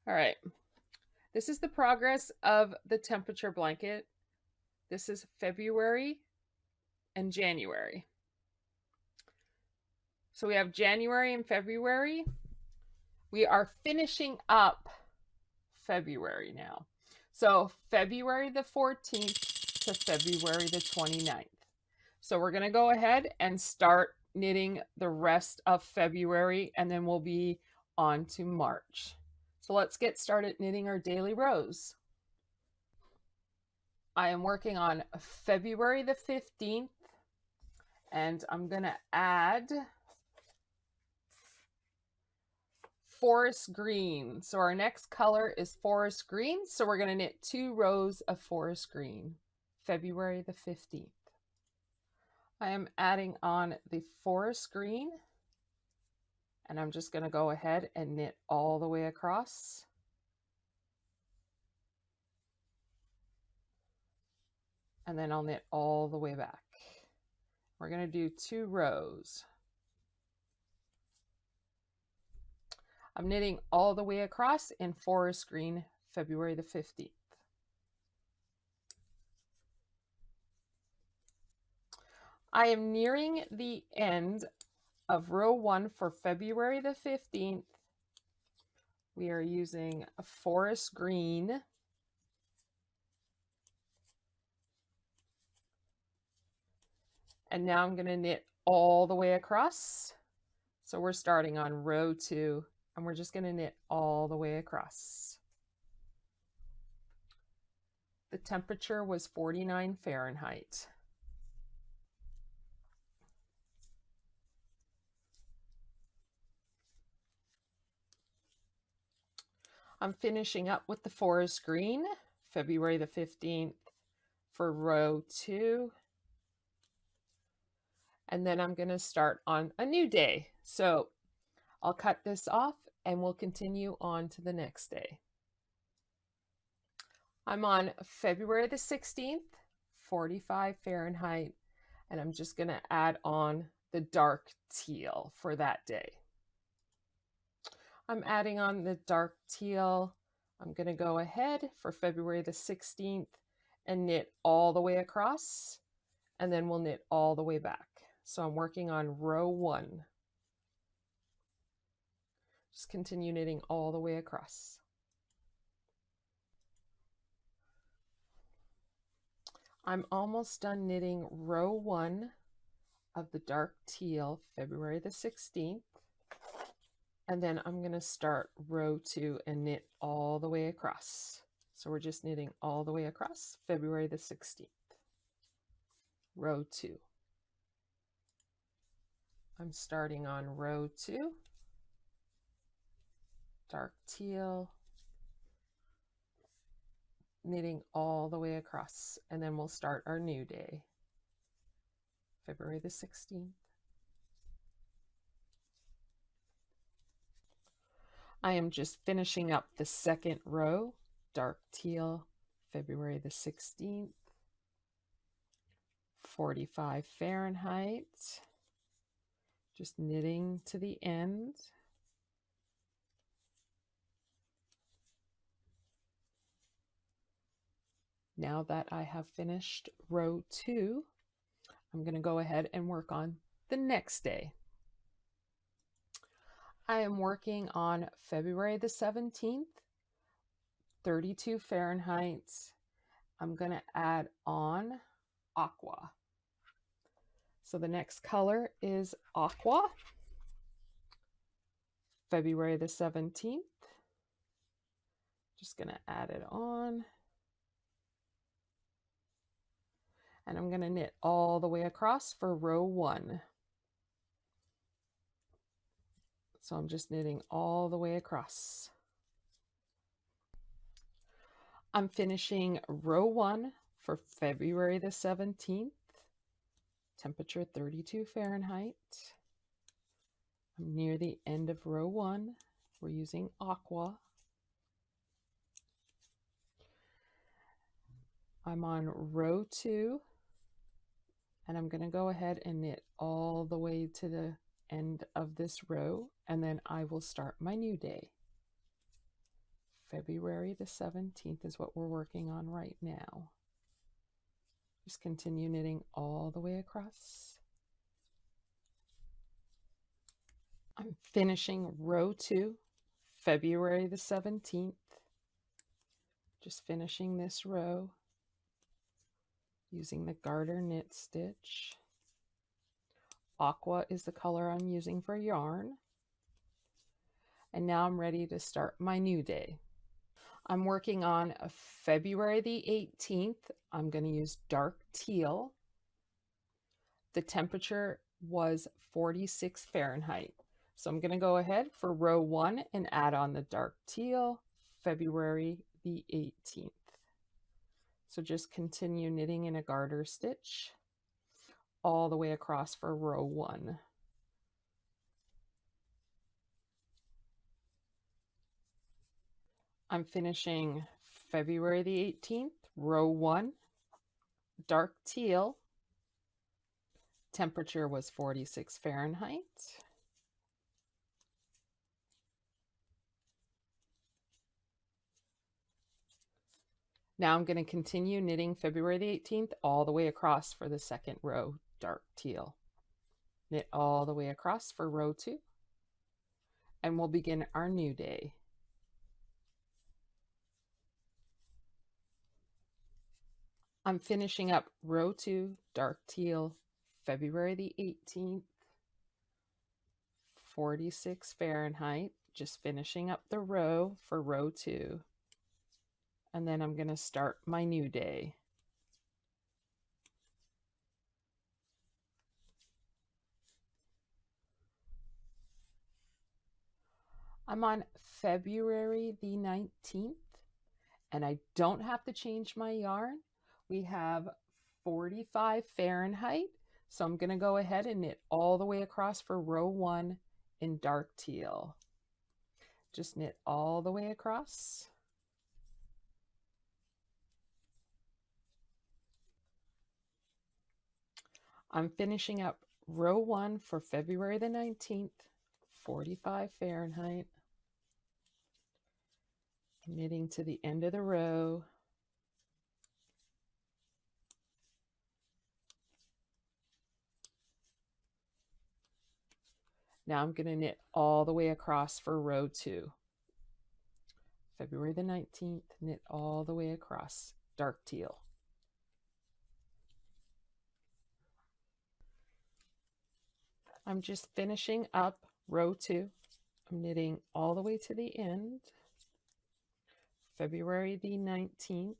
All right, this is the progress of the temperature blanket. This is February and January. So we have January and February. We are finishing up February now. So February the 14th to February the 29th. So we're going to go ahead and start knitting the rest of February, and then we'll be on to March. So let's get started knitting our daily rows. I am working on February the 15th, and I'm going to add forest green. So our next color is forest green. So we're going to knit 2 rows of forest green, February the 15th. I am adding on the forest green, and I'm just going to go ahead and knit all the way across. And then I'll knit all the way back. We're going to do 2 rows. I'm knitting all the way across in forest green, February the 15th. I am nearing the end of row 1 for February the 15th. We are using a forest green. And now I'm going to knit all the way across. So we're starting on row 2, and we're just going to knit all the way across. The temperature was 49 Fahrenheit. I'm finishing up with the forest green, February the 15th for row 2. And then I'm going to start on a new day. So I'll cut this off and we'll continue on to the next day. I'm on February the 16th, 45 Fahrenheit, and I'm just going to add on the dark teal for that day. I'm adding on the dark teal. I'm going to go ahead for February the 16th and knit all the way across, and then we'll knit all the way back. So I'm working on row 1. Just continue knitting all the way across. I'm almost done knitting row 1 of the dark teal, February the 16th. And then I'm going to start row 2 and knit all the way across. So we're just knitting all the way across, February the 16th. Row 2. I'm starting on row 2, dark teal, knitting all the way across, and then we'll start our new day, February the 16th. I am just finishing up the second row, dark teal, February the 16th, 45 Fahrenheit, just knitting to the end. Now that I have finished row 2, I'm going to go ahead and work on the next day. I am working on February the 17th, 32 Fahrenheit. I'm going to add on aqua. So the next color is aqua, February the 17th. Just going to add it on. And I'm going to knit all the way across for row 1. So I'm just knitting all the way across. I'm finishing row 1 for February the 17th, temperature 32 Fahrenheit. I'm near the end of row 1. We're using aqua. I'm on row 2, and I'm going to go ahead and knit all the way to the end of this row, and then I will start my new day, February the 17th is what we're working on right now. Just continue knitting all the way across. I'm finishing row 2, February the 17th. Just finishing this row using the garter knit stitch. Aqua is the color I'm using for yarn. And now I'm ready to start my new day. I'm working on February the 18th. I'm going to use dark teal. The temperature was 46 Fahrenheit. So I'm going to go ahead for row 1 and add on the dark teal, February the 18th. So just continue knitting in a garter stitch all the way across for row 1. I'm finishing February the 18th, row 1, dark teal. Temperature was 46 Fahrenheit. Now I'm going to continue knitting February the 18th all the way across for the second row, dark teal. Knit all the way across for row 2, and we'll begin our new day. I'm finishing up row 2, dark teal, February the 18th, 46 Fahrenheit, just finishing up the row for row 2. And then I'm going to start my new day. I'm on February the 19th, and I don't have to change my yarn. We have 45 Fahrenheit, so I'm going to go ahead and knit all the way across for row 1 in dark teal. Just knit all the way across. I'm finishing up row 1 for February the 19th, 45 Fahrenheit. Knitting to the end of the row. Now I'm going to knit all the way across for row 2. February the 19th, knit all the way across, dark teal. I'm just finishing up row 2. I'm knitting all the way to the end. February the 19th.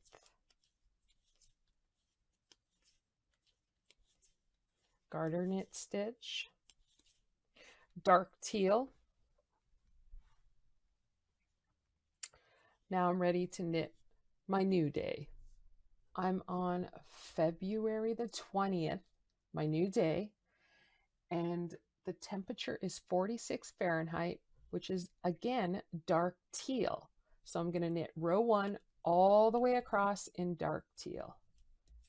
Garter knit stitch. Dark teal. Now I'm ready to knit my new day. I'm on February the 20th, my new day, and the temperature is 46 Fahrenheit, which is again dark teal. So I'm going to knit row 1 all the way across in dark teal.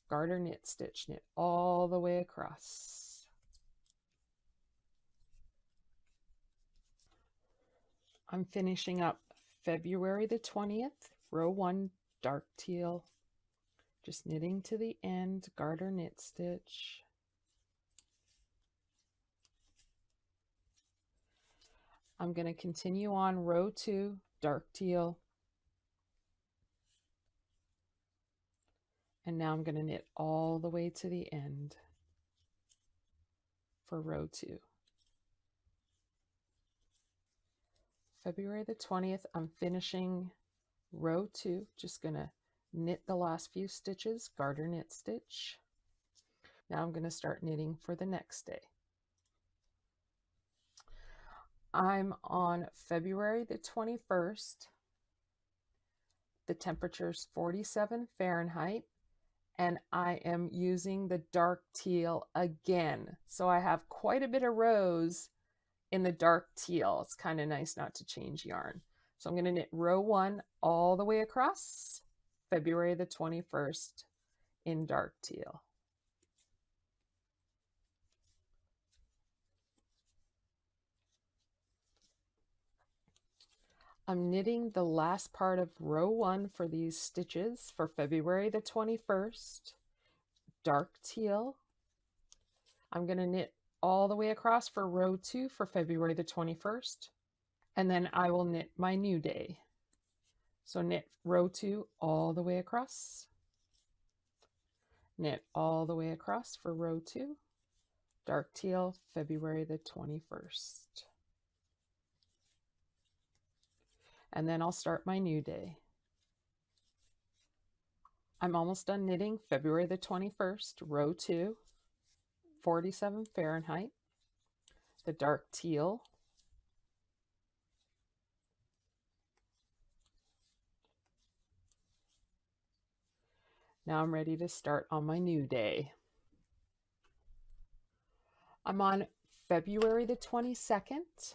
Garter knit stitch, knit all the way across. I'm finishing up February the 20th, row 1, dark teal. Just knitting to the end, garter knit stitch. I'm going to continue on row 2, dark teal. And now I'm going to knit all the way to the end for row 2. February the 20th, I'm finishing row 2, just going to knit the last few stitches, garter knit stitch. Now I'm going to start knitting for the next day. I'm on February the 21st. The temperature is 47 Fahrenheit, and I am using the dark teal again. So I have quite a bit of rows in the dark teal. It's kind of nice not to change yarn. So I'm going to knit row 1 all the way across, February the 21st in dark teal. I'm knitting the last part of row 1 for these stitches for February the 21st, dark teal. I'm going to knit all the way across for row 2 for February the 21st, and then I will knit my new day. So knit row 2 all the way across, knit all the way across for row 2, dark teal, February the 21st. And then I'll start my new day. I'm almost done knitting February the 21st, row 2, 47 Fahrenheit, the dark teal. Now I'm ready to start on my new day. I'm on February the 22nd,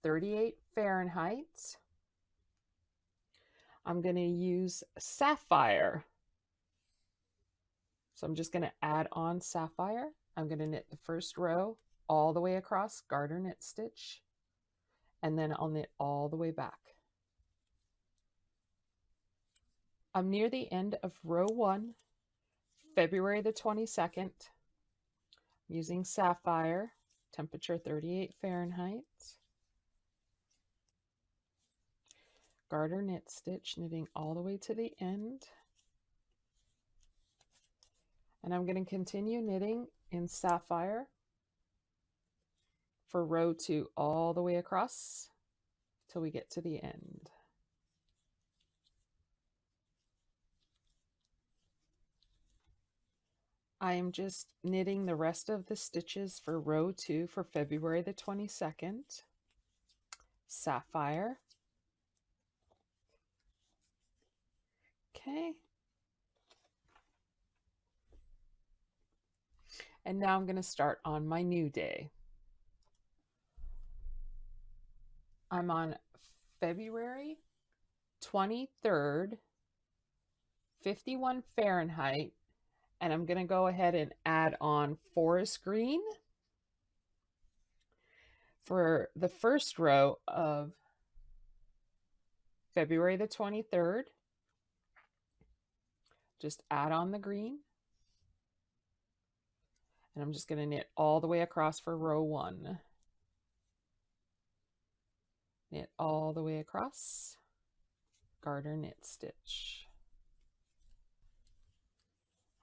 38 Fahrenheit. I'm going to use sapphire. So I'm just going to add on sapphire. I'm going to knit the first row all the way across, garter knit stitch, and then I'll knit all the way back. I'm near the end of row 1, February the 22nd, using sapphire, temperature 38 Fahrenheit. Garter knit stitch, knitting all the way to the end. And I'm going to continue knitting in sapphire for row 2 all the way across till we get to the end. I am just knitting the rest of the stitches for row 2 for February the 22nd. Sapphire. Okay. And now I'm going to start on my new day. I'm on February 23rd, 51 Fahrenheit, and I'm going to go ahead and add on forest green for the first row of February the 23rd. Just add on the green. And I'm just going to knit all the way across for row 1. Knit all the way across, garter knit stitch.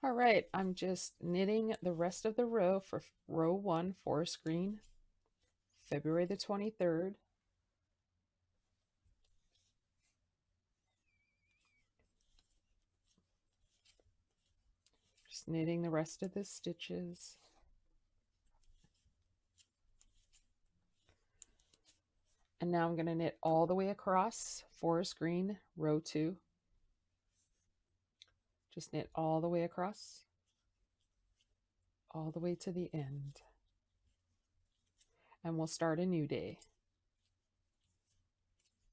All right, I'm just knitting the rest of the row for row 1, forest green, February the 23rd. Just knitting the rest of the stitches. And now I'm going to knit all the way across, forest green, row 2. Just knit all the way across, all the way to the end. And we'll start a new day,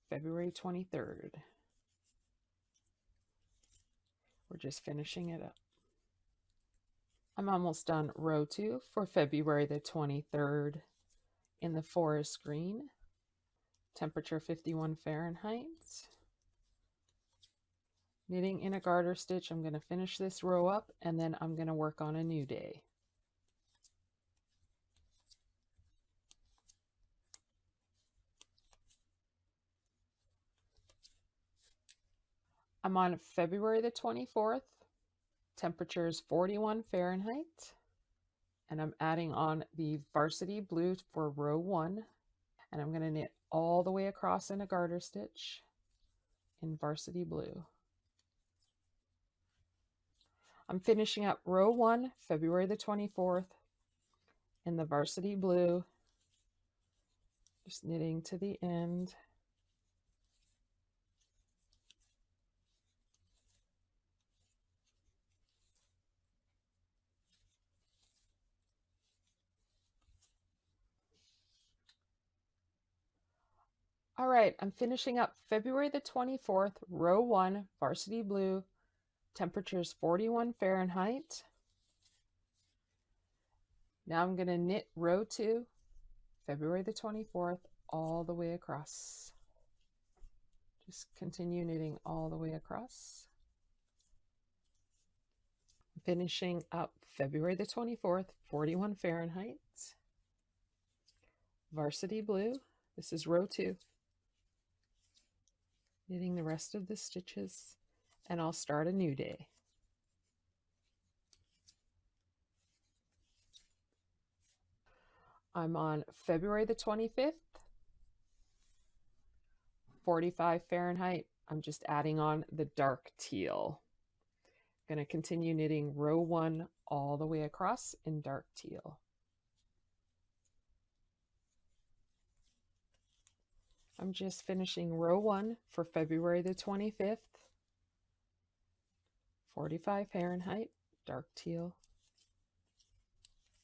February 23rd. We're just finishing it up. I'm almost done row 2 for February the 23rd in the forest green, temperature 51 Fahrenheit. Knitting in a garter stitch, I'm going to finish this row up and then I'm going to work on a new day. I'm on February the 24th, temperature is 41 Fahrenheit, and I'm adding on the varsity blue for row 1, and I'm going to knit all the way across in a garter stitch in varsity blue. I'm finishing up row 1, February the 24th, in the varsity blue, just knitting to the end. All right, I'm finishing up February the 24th, row 1, varsity blue, temperatures 41 Fahrenheit. Now I'm going to knit row 2, February the 24th, all the way across. Just continue knitting all the way across. Finishing up February the 24th, 41 Fahrenheit. Varsity blue. This is row 2. Knitting the rest of the stitches, and I'll start a new day. I'm on February the 25th, 45 Fahrenheit. I'm just adding on the dark teal. Going to continue knitting row 1 all the way across in dark teal. I'm just finishing row 1 for February the 25th, 45 Fahrenheit, dark teal.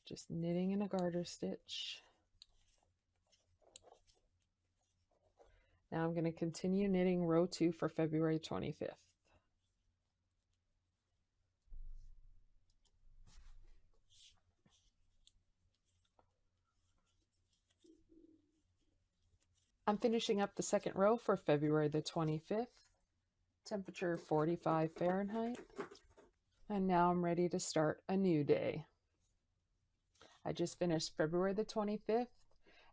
Just knitting in a garter stitch. Now I'm going to continue knitting row 2 for February 25th. I'm finishing up the second row for February the 25th. Temperature 45 Fahrenheit. And now I'm ready to start a new day. I just finished February the 25th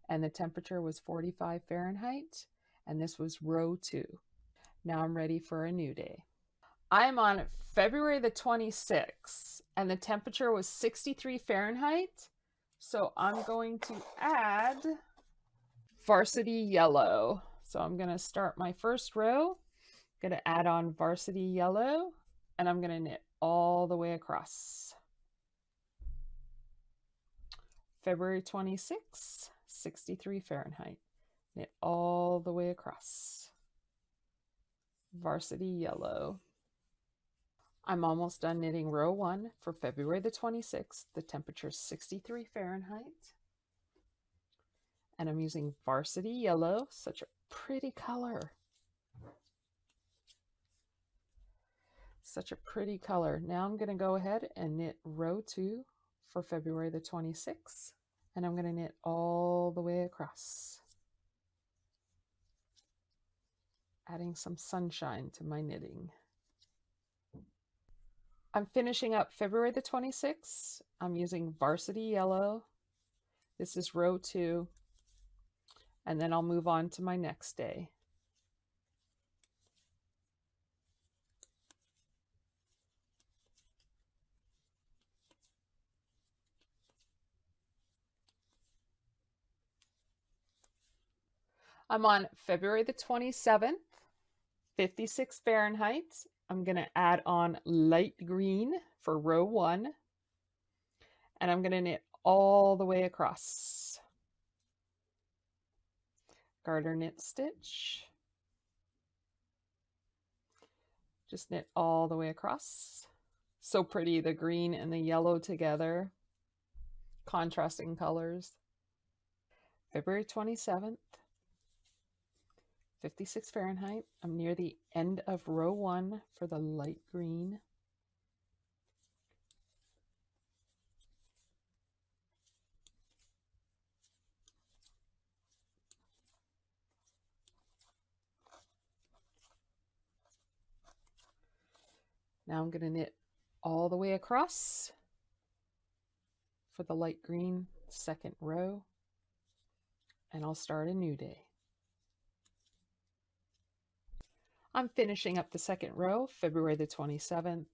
and the temperature was 45 Fahrenheit and this was row 2. Now I'm ready for a new day. I'm on February the 26th and the temperature was 63 Fahrenheit. So I'm going to add varsity yellow. So I'm going to start my first row, going to add on varsity yellow, and I'm going to knit all the way across. February 26, 63 Fahrenheit. Knit all the way across. Varsity yellow. I'm almost done knitting row 1 for February the 26th. The temperature is 63 Fahrenheit. And I'm using varsity yellow, such a pretty color. Such a pretty color. Now I'm going to go ahead and knit row 2 for February the 26th. And I'm going to knit all the way across. Adding some sunshine to my knitting. I'm finishing up February the 26th. I'm using varsity yellow. This is row 2. And then I'll move on to my next day. I'm on February the 27th, 56 Fahrenheit. I'm going to add on light green for row 1. And I'm going to knit all the way across. Garter knit stitch. Just knit all the way across. So pretty, the green and the yellow together. Contrasting colors. February 27th, 56 Fahrenheit. I'm near the end of row 1 for the light green. Now I'm going to knit all the way across for the light green second row, and I'll start a new day. I'm finishing up the second row, February the 27th,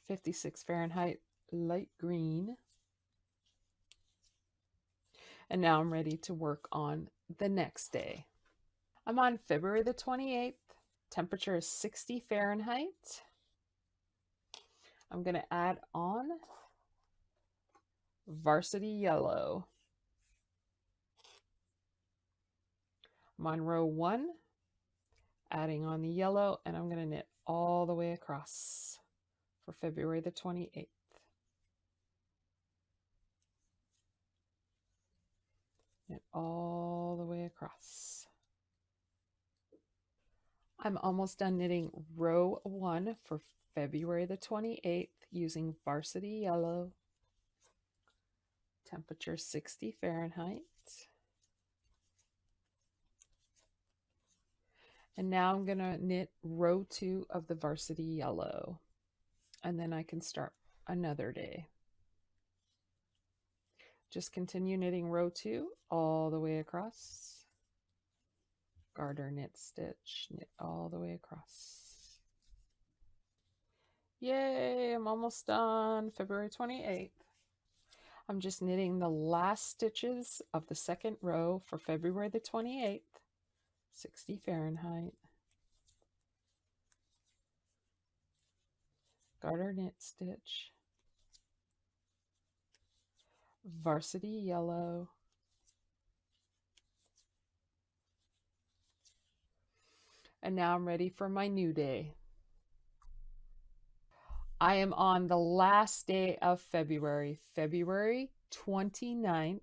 56 Fahrenheit, light green. And now I'm ready to work on the next day. I'm on February the 28th, temperature is 60 Fahrenheit. I'm going to add on varsity yellow. I'm on row 1, adding on the yellow, and I'm going to knit all the way across for February the 28th. Knit all the way across. I'm almost done knitting row 1 for February the 28th using varsity yellow. Temperature 60 Fahrenheit. And now I'm going to knit row 2 of the varsity yellow, and then I can start another day. Just continue knitting row 2 all the way across. Garter, knit, stitch, knit all the way across. Yay, I'm almost done. February 28th. I'm just knitting the last stitches of the second row for February the 28th, 60 Fahrenheit. Garter, knit, stitch, varsity yellow, and now I'm ready for my new day. I am on the last day of February, February 29th,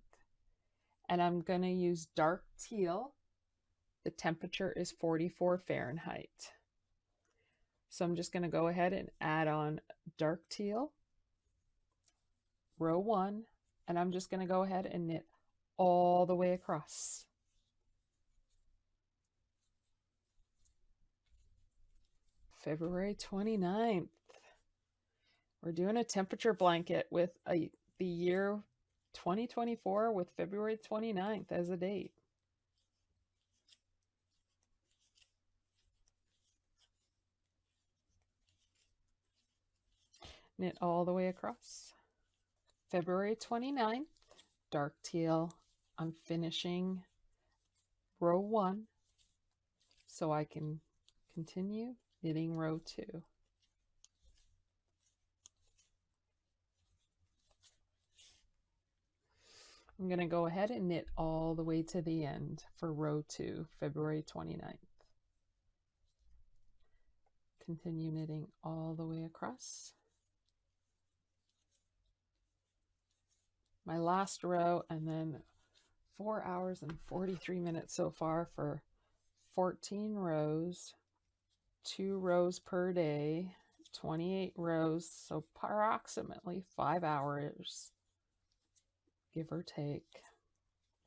and I'm going to use dark teal. The temperature is 44 Fahrenheit. So I'm just going to go ahead and add on dark teal, row 1, and I'm just going to go ahead and knit all the way across. February 29th. We're doing a temperature blanket with the year 2024 with February 29th as a date. Knit all the way across. February 29th, dark teal. I'm finishing row 1 so I can continue knitting row 2. I'm going to go ahead and knit all the way to the end for row 2, February 29th. Continue knitting all the way across. My last row, and then 4 hours and 43 minutes so far for 14 rows, 2 rows per day, 28 rows, so approximately 5 hours, give or take,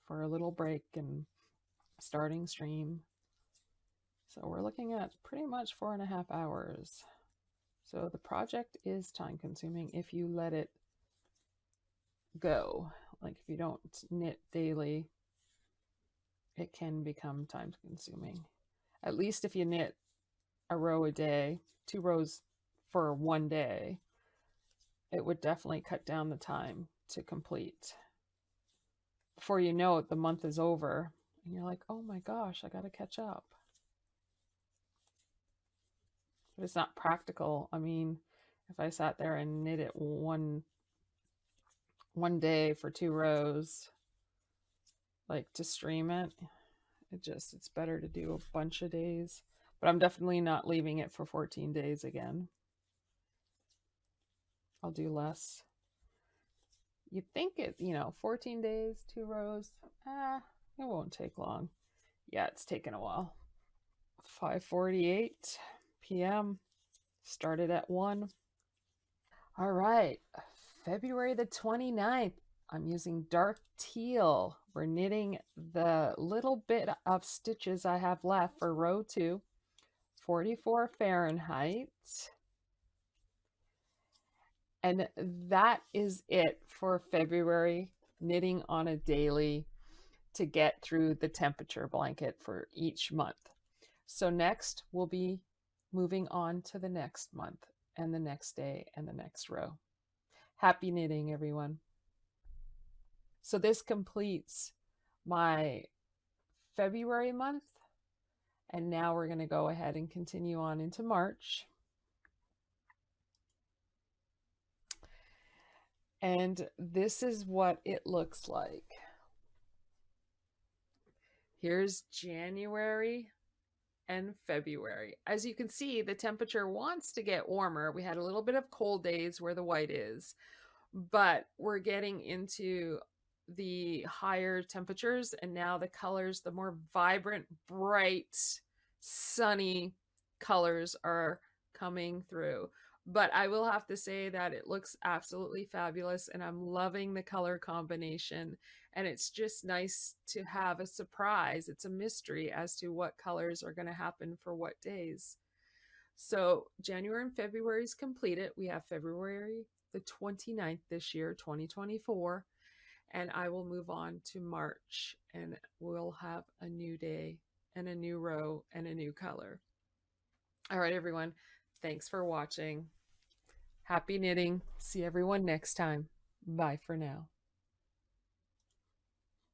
for a little break and starting stream. So we're looking at pretty much 4.5 hours. So the project is time consuming if you let it go. Like if you don't knit daily, it can become time consuming. At least if you knit a row a day, 2 rows for one day, it would definitely cut down the time to complete. Before you know it, the month is over and you're like, oh my gosh, I got to catch up. But it's not practical. I mean, if I sat there and knit it one day for 2 rows, like to stream it, it's better to do a bunch of days. But I'm definitely not leaving it for 14 days again. I'll do less. You'd think 14 days, 2 rows, it won't take long. Yeah, it's taken a while. 5:48 p.m. Started at 1. All right, February the 29th. I'm using dark teal. We're knitting the little bit of stitches I have left for row 2, 44 Fahrenheit. And that is it for February, knitting on a daily to get through the temperature blanket for each month. So next we'll be moving on to the next month and the next day and the next row. Happy knitting, everyone. So this completes my February month, and now we're going to go ahead and continue on into March. And this is what it looks like. Here's January and February. As you can see, the temperature wants to get warmer. We had a little bit of cold days where the white is, but we're getting into the higher temperatures, and now the colors, the more vibrant, bright, sunny colors are coming through. But I will have to say that it looks absolutely fabulous and I'm loving the color combination. And it's just nice to have a surprise. It's a mystery as to what colors are going to happen for what days. So January and February is completed. We have February the 29th this year, 2024. And I will move on to March and we'll have a new day and a new row and a new color. All right, everyone. Thanks for watching. Happy knitting. See everyone next time. Bye for now.